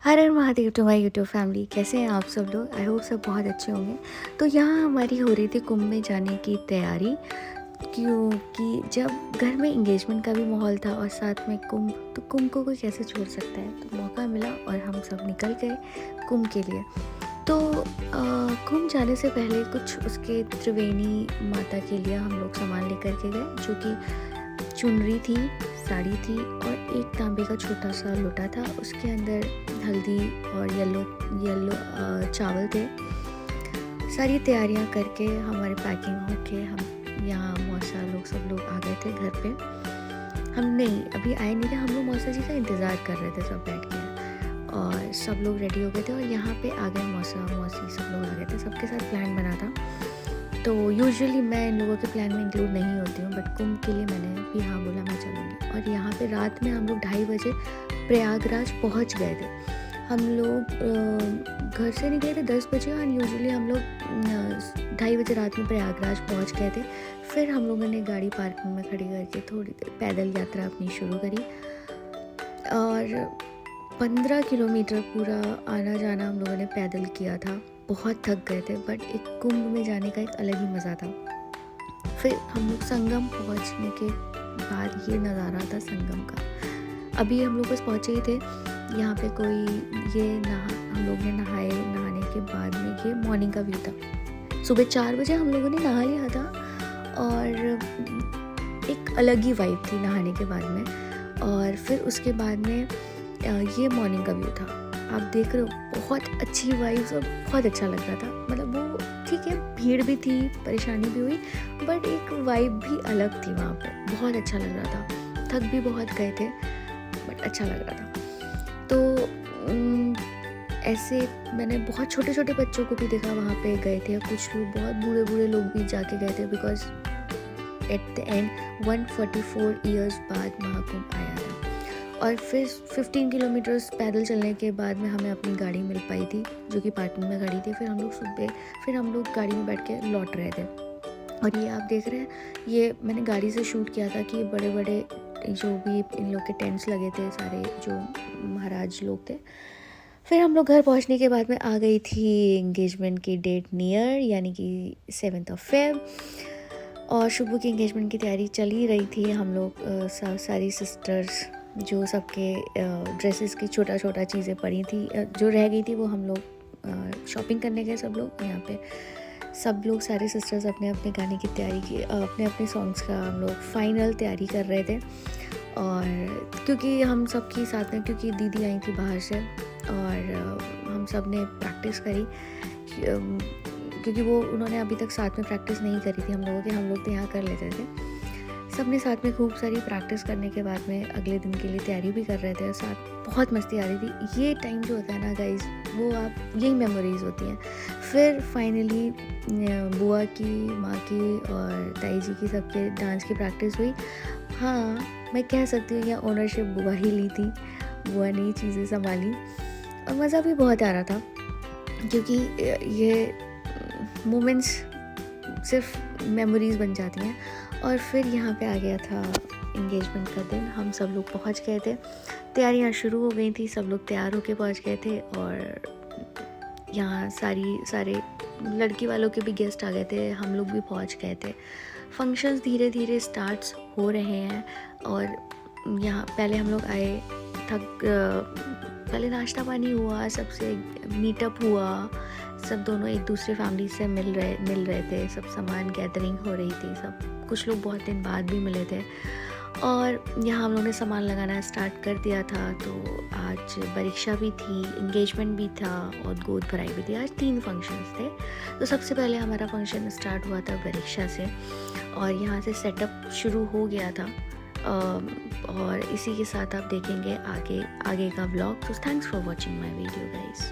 हर हर Mahadev to my YouTube family. कैसे हैं आप सब लोग? आई होप सब बहुत अच्छे होंगे। तो यहाँ हमारी हो रही थी कुंभ में जाने की तैयारी, क्योंकि जब घर में इंगेजमेंट का भी माहौल था और साथ में कुंभ, तो कुंभ को कोई कैसे छोड़ सकता है। तो मौका मिला और हम सब निकल गए कुंभ के लिए। तो कुंभ जाने से पहले कुछ उसके त्रिवेणी माता के लिए हम लोग सामान लेकर के गए, जो कि चुनरी थी, साड़ी थी और एक तांबे का छोटा सा लोटा था। उसके अंदर हल्दी और येलो चावल थे। सारी तैयारियां करके हमारे पैकिंग होके हम यहाँ मौसा लोग सब लोग आ गए थे घर पे। हम नहीं अभी आए नहीं थे, हम लोग मौसा जी का इंतज़ार कर रहे थे सब बैठ के, और सब लोग रेडी हो गए थे और यहाँ पे आ गए मौसा मौसी सब लोग आ गए थे। सबके साथ प्लान बना था। तो यूजुअली मैं इन लोगों के प्लान में इंक्लूड नहीं होती हूँ, बट कुंभ के लिए मैंने भी हाँ बोला, मैं चलूँगी। और यहाँ पे रात में हम लोग 2:30 बजे प्रयागराज पहुँच गए थे। हम लोग घर से निकले थे 10 बजे और यूजुअली हम लोग 2:30 बजे रात में प्रयागराज पहुँच गए थे। फिर हम लोगों ने गाड़ी पार्किंग में खड़ी करके थोड़ी देर पैदल यात्रा अपनी शुरू करी और 15 किलोमीटर पूरा आना जाना हम लोगों ने पैदल किया था। बहुत थक गए थे, बट एक कुंभ में जाने का एक अलग ही मज़ा था। फिर हम लोग संगम पहुंचने के बाद ये नज़ारा था संगम का। अभी हम लोग बस पहुँचे ही थे, यहाँ पे कोई ये हम लोग ने नहाने के बाद में ये मॉर्निंग का व्यू था। सुबह 4 बजे हम लोगों ने नहा लिया था और एक अलग ही वाइब थी नहाने के बाद में। और फिर उसके बाद में ये मॉर्निंग का व्यू था। आप देख रहे हो, बहुत अच्छी वाइब्स और बहुत अच्छा लग रहा था। मतलब वो ठीक है, भीड़ भी थी, परेशानी भी हुई, बट एक वाइब भी अलग थी वहाँ पे। बहुत अच्छा लग रहा था। थक भी बहुत गए थे, बट अच्छा लग रहा था। तो ऐसे मैंने बहुत छोटे छोटे बच्चों को भी देखा वहाँ पे गए थे। कुछ लोग बहुत बूढ़े बूढ़े लोग भी जाके गए थे, because at the end 144 years बाद महाकुंभ आया था। और फिर 15 किलोमीटर्स पैदल चलने के बाद में हमें अपनी गाड़ी मिल पाई थी, जो कि पार्किंग में खड़ी थी। फिर हम लोग गाड़ी में बैठ के लौट रहे थे। और ये आप देख रहे हैं, ये मैंने गाड़ी से शूट किया था कि बड़े बड़े जो भी इन लोग के टेंट्स लगे थे, सारे जो महाराज लोग थे। फिर हम लोग घर पहुंचने के बाद में आ गई थी एंगेजमेंट की डेट नियर, यानी कि 7 फेब। और शुभू की एंगेजमेंट की तैयारी चल ही रही थी। हम लोग सारी सिस्टर्स जो सबके ड्रेसेस की छोटा छोटा चीज़ें पड़ी थी, जो रह गई थी, वो हम लोग शॉपिंग करने गए। सब लोग यहाँ पे सब लोग सारे सिस्टर्स अपने अपने गाने की तैयारी की, अपने अपने सॉन्ग्स का हम लोग फाइनल तैयारी कर रहे थे। और क्योंकि हम सबकी साथ में, क्योंकि दीदी आई थी बाहर से और हम सब ने प्रैक्टिस करी, क्योंकि वो उन्होंने अभी तक साथ में प्रैक्टिस नहीं करी थी हम लोगों के। हम लोग तो यहाँ कर लेते थे। सब ने साथ में खूब सारी प्रैक्टिस करने के बाद में अगले दिन के लिए तैयारी भी कर रहे थे। साथ बहुत मस्ती आ रही थी। ये टाइम जो होता है ना गाइज, वो आप यही मेमोरीज होती हैं। फिर फाइनली बुआ की, माँ की और ताई जी की सबके डांस की प्रैक्टिस हुई। हाँ, मैं कह सकती हूँ यहाँ ओनरशिप बुआ ही ली थी। बुआ ने ही चीज़ें संभाली और मज़ा भी बहुत आ रहा था, क्योंकि ये मोमेंट्स सिर्फ मेमोरीज बन जाती हैं। और फिर यहाँ पे आ गया था इंगेजमेंट का दिन। हम सब लोग पहुँच गए थे, तैयारियाँ शुरू हो गई थी, सब लोग तैयार होके पहुँच गए थे। और यहाँ सारे लड़की वालों के भी गेस्ट आ गए थे, हम लोग भी पहुँच गए थे। फंक्शंस धीरे धीरे स्टार्ट्स हो रहे हैं। और यहाँ पहले हम लोग आए, पहले नाश्ता पानी हुआ, सबसे मीटअप हुआ, सब दोनों एक दूसरे फैमिली से मिल रहे थे, सब सामान गैदरिंग हो रही थी। सब कुछ लोग बहुत दिन बाद भी मिले थे और यहाँ हम लोगों ने सामान लगाना स्टार्ट कर दिया था। तो आज परीक्षा भी थी, एंगेजमेंट भी था और गोद भराई भी थी। आज 3 फंक्शंस थे। तो सबसे पहले हमारा फंक्शन स्टार्ट हुआ था परीक्षा से और यहाँ से सेटअप शुरू हो गया था। और इसी के साथ आप देखेंगे आगे का व्लॉग। तो thanks for watching my video guys.